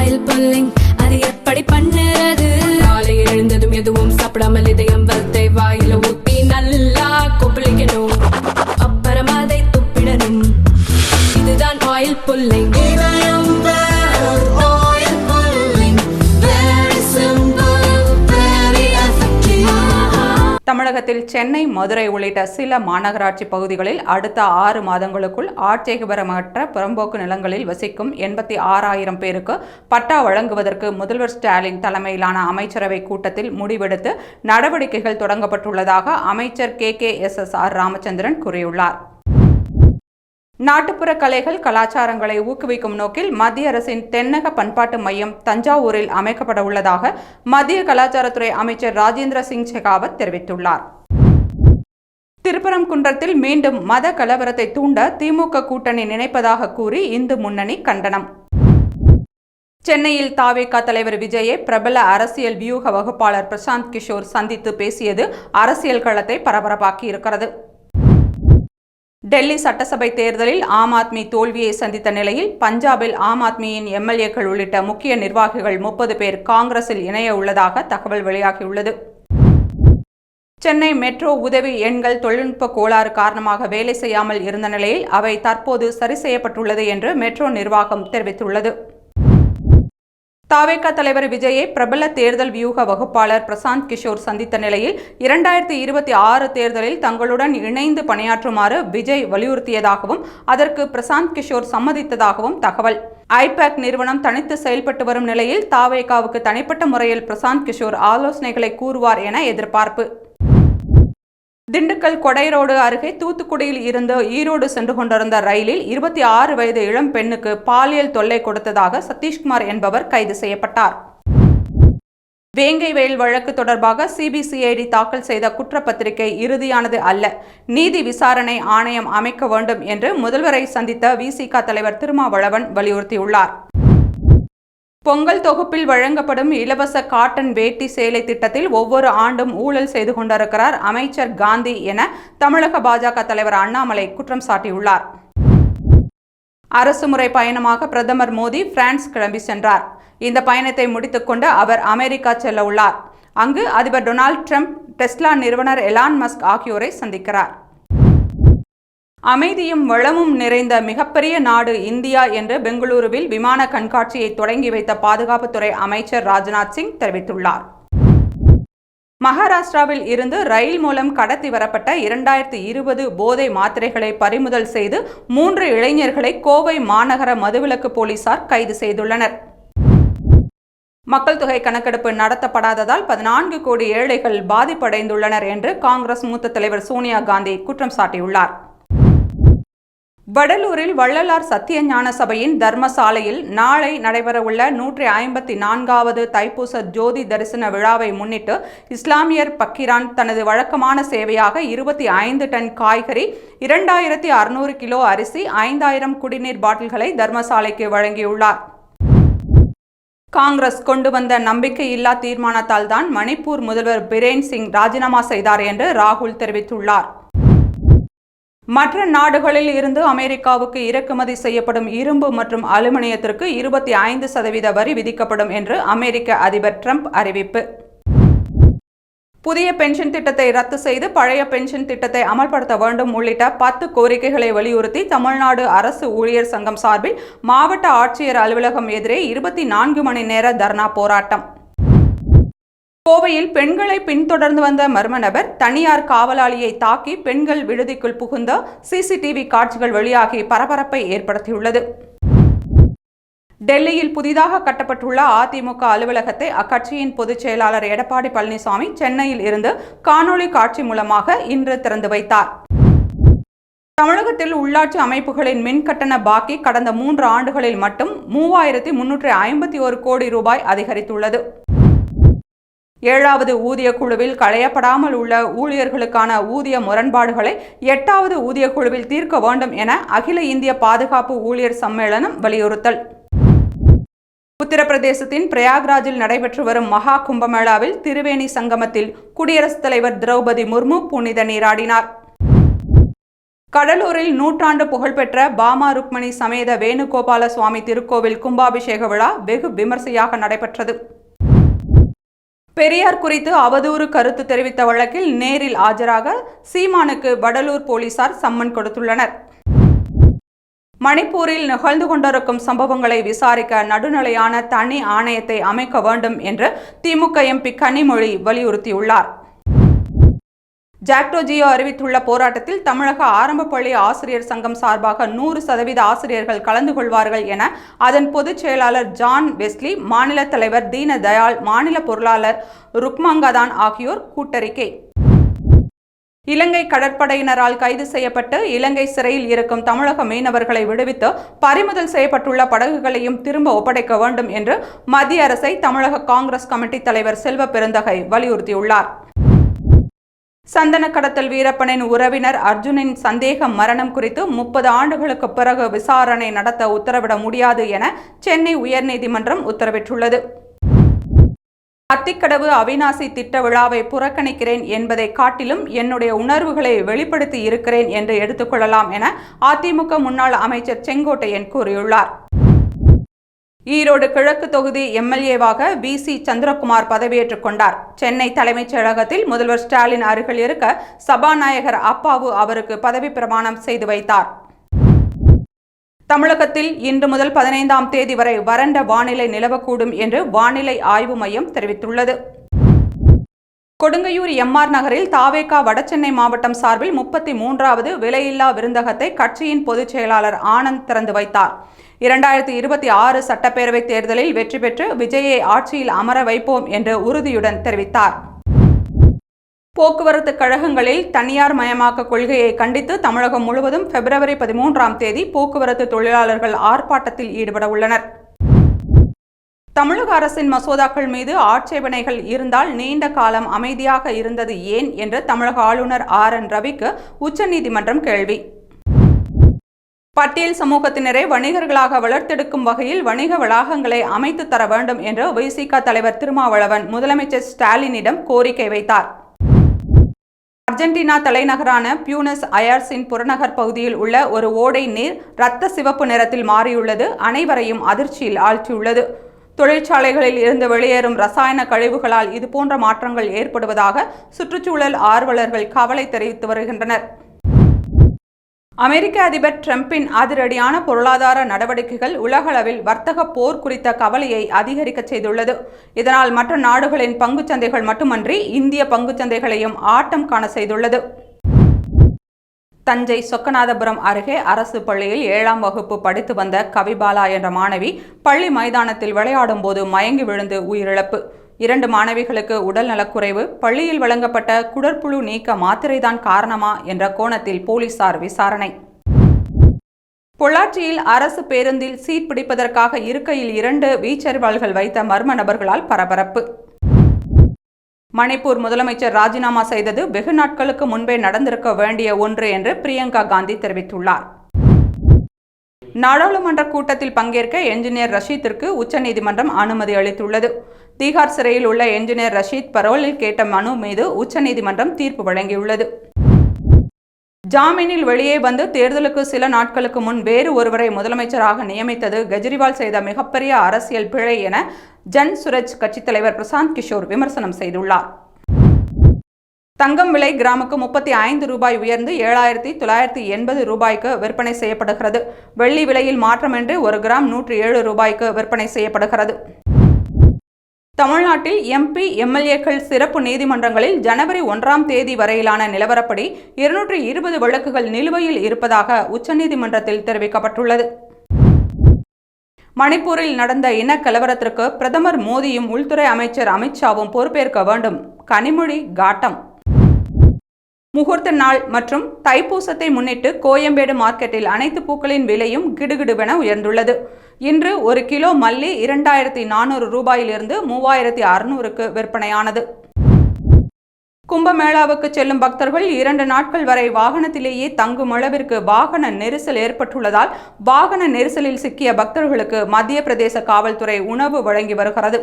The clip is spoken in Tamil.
ஆயில் புல்லிங் அது எப்படி பண்ணுறது? காலையில் எழுந்ததும் எதுவும் சாப்பிடாமல் இதயம் வளர்த்தை வாயில ஊத்தி நல்லா கொப்பளிக்கணும், அப்புறம் அதை துப்பிடணும். இதுதான் ஆயில் புல்லிங். தமிழகத்தில் சென்னை, மதுரை உள்ளிட்ட சில மாநகராட்சி பகுதிகளில் அடுத்த 6 மாதங்களுக்குள் ஆட்சேபரமற்ற புறம்போக்கு நிலங்களில் வசிக்கும் 86,000 பேருக்கு பட்டா வழங்குவதற்கு முதல்வர் ஸ்டாலின் தலைமையிலான அமைச்சரவை கூட்டத்தில் முடிவெடுத்து நடவடிக்கைகள் தொடங்கப்பட்டுள்ளதாக அமைச்சர் KKSSR ராமச்சந்திரன் கூறியுள்ளார். நாட்டுப்புற கலைகள், கலாச்சாரங்களை ஊக்குவிக்கும் நோக்கில் மத்திய அரசின் தென்னக பண்பாட்டு மையம் தஞ்சாவூரில் அமைக்கப்பட உள்ளதாக மத்திய கலாச்சாரத்துறை அமைச்சர் ராஜேந்திர சிங் ஷெகாவத் தெரிவித்துள்ளார். திருப்பரங்குன்றத்தில் மீண்டும் மத கலவரத்தை தூண்ட திமுக கூட்டணி நினைப்பதாக கூறி இந்து முன்னணி கண்டனம். சென்னையில் தாவேகா தலைவர் விஜயை பிரபல அரசியல் வியூக வகுப்பாளர் பிரசாந்த் கிஷோர் சந்தித்து பேசியது அரசியல் களத்தை பரபரப்பாக்கி இருக்கிறது. டெல்லி சட்டசபை தேர்தலில் ஆம் ஆத்மி தோல்வியை சந்தித்த நிலையில் பஞ்சாபில் ஆம் ஆத்மியின் எம்எல்ஏக்கள் உள்ளிட்ட முக்கிய நிர்வாகிகள் 30 பேர் காங்கிரஸில் இணைய உள்ளதாக தகவல் வெளியாகியுள்ளது. சென்னை மெட்ரோ உதவி எண்கள் தொழில்நுட்ப கோளாறு காரணமாக வேலை செய்யாமல் இருந்த நிலையில் அவை தற்போது சரி செய்யப்பட்டுள்ளது என்று மெட்ரோ நிர்வாகம் தெரிவித்துள்ளது. தாவேகா தலைவர் விஜயை பிரபல தேர்தல் வியூக வகுப்பாளர் பிரசாந்த் கிஷோர் சந்தித்த நிலையில் 2026 தேர்தலில் தங்களுடன் இணைந்து பணியாற்றுமாறு விஜய் வலியுறுத்தியதாகவும் அதற்கு பிரசாந்த் கிஷோர் சம்மதித்ததாகவும் தகவல். ஐபேக் நிறுவனம் தனித்து செயல்பட்டு வரும் நிலையில் தாவேகாவுக்கு தனிப்பட்ட முறையில் பிரசாந்த் கிஷோர் ஆலோசனைகளை கூறுவார் என எதிர்பார்ப்பு. திண்டுக்கல் கொடைரோடு அருகே தூத்துக்குடியில் இருந்து ஈரோடு சென்று கொண்டிருந்த ரயிலில் 26 வயது இளம் பெண்ணுக்கு பாலியல் தொல்லை கொடுத்ததாக சதீஷ்குமார் என்பவர் கைது செய்யப்பட்டார். வேங்கை வயல் வழக்கு தொடர்பாக சிபிசிஐடி தாக்கல் செய்த குற்றப்பத்திரிகை இறுதியானது அல்ல, நீதி விசாரணை ஆணையம் அமைக்க வேண்டும் என்று முதல்வரை சந்தித்த விசிக தலைவர் திருமாவளவன் வலியுறுத்தியுள்ளார். பொங்கல் தொகுப்பில் வழங்கப்படும் இலவச காட்டன் வேட்டி சேலை திட்டத்தில் ஒவ்வொரு ஆண்டும் ஊழல் செய்து கொண்டிருக்கிறார் அமைச்சர் காந்தி என தமிழக பாஜக தலைவர் அண்ணாமலை குற்றம் சாட்டியுள்ளார். அரசுமுறை பயணமாக பிரதமர் மோடி பிரான்ஸ் கிளம்பி சென்றார். இந்த பயணத்தை முடித்துக்கொண்டு அவர் அமெரிக்கா செல்ல உள்ளார். அங்கு அதிபர் டொனால்ட் ட்ரம்ப், டெஸ்லா நிறுவனர் எலான் மஸ்க் ஆகியோரை சந்திக்கிறார். அமைதியும் வளமும் நிறைந்த மிகப்பெரிய நாடு இந்தியா என்று பெங்களூருவில் விமான கண்காட்சியை தொடங்கி வைத்த பாதுகாப்புத்துறை அமைச்சர் ராஜ்நாத் சிங் தெரிவித்துள்ளார். மகாராஷ்டிராவில் இருந்து ரயில் மூலம் கடத்தி வரப்பட்ட 2020 போதை மாத்திரைகளை பறிமுதல் செய்து 3 இளைஞர்களை கோவை மாநகர மதுவிலக்கு போலீசார் கைது செய்துள்ளனர். மக்கள் தொகை கணக்கெடுப்பு நடத்தப்படாததால் 14 கோடி ஏழைகள் பாதிப்படைந்துள்ளனர் என்று காங்கிரஸ் மூத்த தலைவர் சோனியா காந்தி குற்றம் சாட்டியுள்ளார். வடலூரில் வள்ளலார் சத்தியஞான சபையின் தர்மசாலையில் நாளை நடைபெறவுள்ள 154வது தைப்பூச ஜோதி தரிசன விழாவை முன்னிட்டு இஸ்லாமியர் பக்கிரான் தனது வழக்கமான சேவையாக 25 டன் காய்கறி, 2600 கிலோ அரிசி, 5000 குடிநீர் பாட்டில்களை தர்மசாலைக்கு வழங்கியுள்ளார். காங்கிரஸ் கொண்டு வந்த நம்பிக்கையில்லா தீர்மானத்தால் தான் மணிப்பூர் முதல்வர் பிரேன் சிங் ராஜினாமா செய்தார் என்று ராகுல் தெரிவித்துள்ளார். மற்ற நாடுகளில் இருந்து அமெரிக்காவுக்கு இறக்குமதி செய்யப்படும் இரும்பு மற்றும் அலுமினியத்திற்கு 25% வரி விதிக்கப்படும் என்று அமெரிக்க அதிபர் ட்ரம்ப் அறிவிப்பு. புதிய பென்ஷன் திட்டத்தை ரத்து செய்து பழைய பென்ஷன் திட்டத்தை அமல்படுத்த வேண்டும் உள்ளிட்ட 10 கோரிக்கைகளை வலியுறுத்தி தமிழ்நாடு அரசு ஊழியர் சங்கம் சார்பில் மாவட்ட ஆட்சியர் அலுவலகம் எதிரே 24 மணி நேர தர்ணா போராட்டம். கோவையில் பெண்களை பின்தொடர்ந்து வந்த மர்ம நபர் தனியார் காவலாளியை தாக்கி பெண்கள் விடுதிக்குள் புகுந்த சிசிடிவி காட்சிகள் வெளியாகி பரபரப்பை ஏற்படுத்தியுள்ளது. டெல்லியில் புதிதாக கட்டப்பட்டுள்ள அதிமுக அலுவலகத்தை அக்கட்சியின் பொதுச் செயலாளர் எடப்பாடி பழனிசாமி சென்னையில் இருந்து காணொலி காட்சி மூலமாக இன்று திறந்து வைத்தார். தமிழகத்தில் உள்ளாட்சி அமைப்புகளின் மின் கட்டண பாக்கி கடந்த 3 ஆண்டுகளில் மட்டும் 3351 கோடி ரூபாய் அதிகரித்துள்ளது. 7வது ஊதிய குழுவில் களையப்படாமல் உள்ள ஊழியர்களுக்கான ஊதிய முரண்பாடுகளை 8வது ஊதிய குழுவில் தீர்க்க வேண்டும் என அகில இந்திய பாதுகாப்பு ஊழியர் சம்மேளனம் வலியுறுத்தல். உத்தரப்பிரதேசத்தின் பிரயாக்ராஜில் நடைபெற்று வரும் மகா கும்பமேளாவில் திரிவேணி சங்கமத்தில் குடியரசுத் தலைவர் திரௌபதி முர்மு புனித நீராடினார். கடலூரில் நூற்றாண்டு புகழ்பெற்ற பாமா ருக்மணி சமேத வேணுகோபால சுவாமி திருக்கோவில் கும்பாபிஷேக விழா வெகு விமர்சையாக நடைபெற்றது. பெரியார் குறித்து அவதூறு கருத்து தெரிவித்த வழக்கில் நேரில் ஆஜராக சீமானுக்கு வடலூர் போலீசார் சம்மன் கொடுத்துள்ளனர். மணிப்பூரில் நிகழ்ந்து கொண்டிருக்கும் சம்பவங்களை விசாரிக்க நடுநிலையான தனி ஆணையத்தை அமைக்க வேண்டும் என்று திமுக எம்பி கனிமொழி வலியுறுத்தியுள்ளார். ஜாக்டோ ஜியோ அறிவித்துள்ள போராட்டத்தில் தமிழக ஆரம்ப பள்ளி ஆசிரியர் சங்கம் சார்பாக 100% ஆசிரியர்கள் கலந்து கொள்வார்கள் என அதன் பொதுச் செயலாளர் ஜான் வெஸ்லி, மாநில தலைவர் தீன தயாள், மாநில பொருளாளர் ருக்மங்கதான் ஆகியோர் கூட்டறிக்கை. இலங்கை கடற்படையினரால் கைது செய்யப்பட்டு இலங்கை சிறையில் இருக்கும் தமிழக மீனவர்களை விடுவித்து பறிமுதல் செய்யப்பட்டுள்ள படகுகளையும் திரும்ப ஒப்படைக்க வேண்டும் என்று மத்திய அரசை தமிழக காங்கிரஸ் கமிட்டி தலைவர் செல்வ பெருந்தகை வலியுறுத்தியுள்ளார். சந்தன கடத்தல் வீரப்பனின் உறவினர் அர்ஜுனின் சந்தேக மரணம் குறித்து 30 ஆண்டுகளுக்கு பிறகு விசாரணை நடத்த உத்தரவிட முடியாது என சென்னை உயர்நீதிமன்றம் உத்தரவிட்டுள்ளது. அத்திக்கடவு அவிநாசி திட்ட விழாவை புறக்கணிக்கிறேன் என்பதை காட்டிலும் என்னுடைய உணர்வுகளை வெளிப்படுத்தி இருக்கிறேன் என்று எடுத்துக்கொள்ளலாம் என அதிமுக முன்னாள் அமைச்சர் செங்கோட்டையன் கூறியுள்ளார். ஈரோடு கிழக்கு தொகுதி எம்எல்ஏவாக வி.சி. சந்திரகுமார் பதவியேற்றுக் கொண்டார். சென்னை தலைமைச் செயலகத்தில் முதல்வர் ஸ்டாலின் அருகில் இருக்க சபாநாயகர் அப்பாவு அவருக்கு பதவி பிரமாணம் செய்து வைத்தார். தமிழகத்தில் இன்று முதல் 15ஆம் தேதி வரை வறண்ட வானிலை நிலவக்கூடும் என்று வானிலை ஆய்வு மையம் தெரிவித்துள்ளது. கொடுங்கையூர் எம்.ஆர். நகரில் தாவேகா வடசென்னை மாவட்டம் சார்பில் 33வது விலையில்லா விருந்தகத்தை கட்சியின் பொதுச் செயலாளர் ஆனந்த் திறந்து வைத்தார். 2026 சட்டப்பேரவைத் தேர்தலில் வெற்றி பெற்று விஜயை ஆட்சியில் அமர வைப்போம் என்று உறுதியுடன் தெரிவித்தார். போக்குவரத்து கழகங்களில் தனியார் மயமாக்க கொள்கையை கண்டித்து தமிழகம் முழுவதும் பிப்ரவரி 13ஆம் தேதி போக்குவரத்து தொழிலாளர்கள் ஆர்ப்பாட்டத்தில் ஈடுபட உள்ளனர். தமிழக அரசின் மசோதாக்கள் மீது ஆட்சேபனைகள் இருந்தால் நீண்ட காலம் அமைதியாக இருந்தது ஏன் என்று தமிழக ஆளுநர் ஆர்.என். ரவிக்கு உச்சநீதிமன்றம் கேள்வி. பட்டியல் சமூகத்தினரை வணிகர்களாக வளர்த்தெடுக்கும் வகையில் வணிக வளாகங்களை அமைத்து தர வேண்டும் என்று விசிக தலைவர் திருமாவளவன் முதலமைச்சர் ஸ்டாலினிடம் கோரிக்கை வைத்தார். அர்ஜென்டினா தலைநகரான பியூனஸ் அயர்ஸின் புறநகர் பகுதியில் உள்ள ஒரு ஓடை நீர் இரத்த சிவப்பு நிறத்தில் மாறியுள்ளது அனைவரையும் அதிர்ச்சியில் ஆழ்த்தியுள்ளது. தொழிற்சாலைகளில் இருந்து வெளியேறும் ரசாயன கழிவுகளால் இதுபோன்ற மாற்றங்கள் ஏற்படுவதாக சுற்றுச்சூழல் ஆர்வலர்கள் கவலை தெரிவித்து வருகின்றனர். அமெரிக்க அதிபர் டிரம்பின் அதிரடியான பொருளாதார நடவடிக்கைகள் உலகளவில் வர்த்தக போர் குறித்த கவலையை அதிகரிக்க செய்துள்ளது. இதனால் மற்ற நாடுகளின் பங்குச்சந்தைகள் மட்டுமன்றி இந்திய பங்குச்சந்தைகளையும் ஆட்டம் காண செய்துள்ளது. தஞ்சை சொக்கநாதபுரம் அருகே அரசு பள்ளியில் 7ஆம் வகுப்பு படித்து வந்த கவிபாலா என்ற மாணவி பள்ளி மைதானத்தில் விளையாடும் போது மயங்கி விழுந்து உயிரிழப்பு. 2 மாணவிகளுக்கு உடல் நலக்குறைவு. பள்ளியில் வழங்கப்பட்ட குடற்புழு நீக்க மாத்திரைதான் காரணமா என்ற கோணத்தில் போலீசார் விசாரணை. பொள்ளாச்சியில் அரசு பேருந்தில் சீட் பிடிப்பதற்காக இருக்கையில் 2 வீச்சறிவாள்கள் வைத்த மர்ம நபர்களால் பரபரப்பு. மணிப்பூர் முதலமைச்சர் ராஜினாமா செய்தது வெகு நாட்களுக்கு முன்பே நடந்திருக்க வேண்டிய ஒன்று என்று பிரியங்கா காந்தி தெரிவித்துள்ளார். நாடாளுமன்ற கூட்டத்தில் பங்கேற்க என்ஜினியர் ரஷீத்திற்கு உச்சநீதிமன்றம் அனுமதி அளித்துள்ளது. தீகார் சிறையில் உள்ள என்ஜினியர் ரஷீத் பரோலில் கேட்ட மனு மீது உச்சநீதிமன்றம் தீர்ப்பு வழங்கியுள்ளது. ஜாமீனில் வெளியே வந்து தேர்தலுக்கு சில நாட்களுக்கு முன் வேறு ஒருவரை முதலமைச்சராக நியமித்தது கெஜ்ரிவால் செய்த மிகப்பெரிய அரசியல் பிழை என ஜன் சுரஜ் கட்சித் தலைவர் பிரசாந்த் கிஷோர் விமர்சனம் செய்துள்ளார். தங்கம் விலை கிராமுக்கு 35 ரூபாய் உயர்ந்து 7,980 ரூபாய்க்கு விற்பனை செய்யப்படுகிறது. வெள்ளி விலையில் மாற்றமின்றி 1 கிராம் 107 ரூபாய்க்கு விற்பனை செய்யப்படுகிறது. தமிழ்நாட்டில் எம்பி, எம்எல்ஏக்கள் சிறப்பு நீதிமன்றங்களில் ஜனவரி 1ஆம் தேதி வரையிலான நிலவரப்படி 220 வழக்குகள் நிலுவையில் இருப்பதாக உச்சநீதிமன்றத்தில் தெரிவிக்கப்பட்டுள்ளது. மணிப்பூரில் நடந்த இனக்கலவரத்திற்கு பிரதமர் மோடியும் உள்துறை அமைச்சர் அமித்ஷாவும் பொறுப்பேற்க வேண்டும். கனிமொழி காட்டம். முகூர்த்த நாள் மற்றும் தைப்பூசத்தை முன்னிட்டு கோயம்பேடு மார்க்கெட்டில் அனைத்து பூக்களின் விலையும் கிடுகிடுவென உயர்ந்துள்ளது. இன்று 1 கிலோ மல்லி 2,400 ரூபாயிலிருந்து 3,600க்கு விற்பனையானது. கும்பமேளாவுக்கு செல்லும் பக்தர்கள் 2 நாட்கள் வரை வாகனத்திலேயே தங்கும் அளவிற்கு வாகன நெரிசல் ஏற்பட்டுள்ளதால் வாகன நெரிசலில் சிக்கிய பக்தர்களுக்கு மத்திய பிரதேச காவல்துறை உணவு வழங்கி வருகிறது.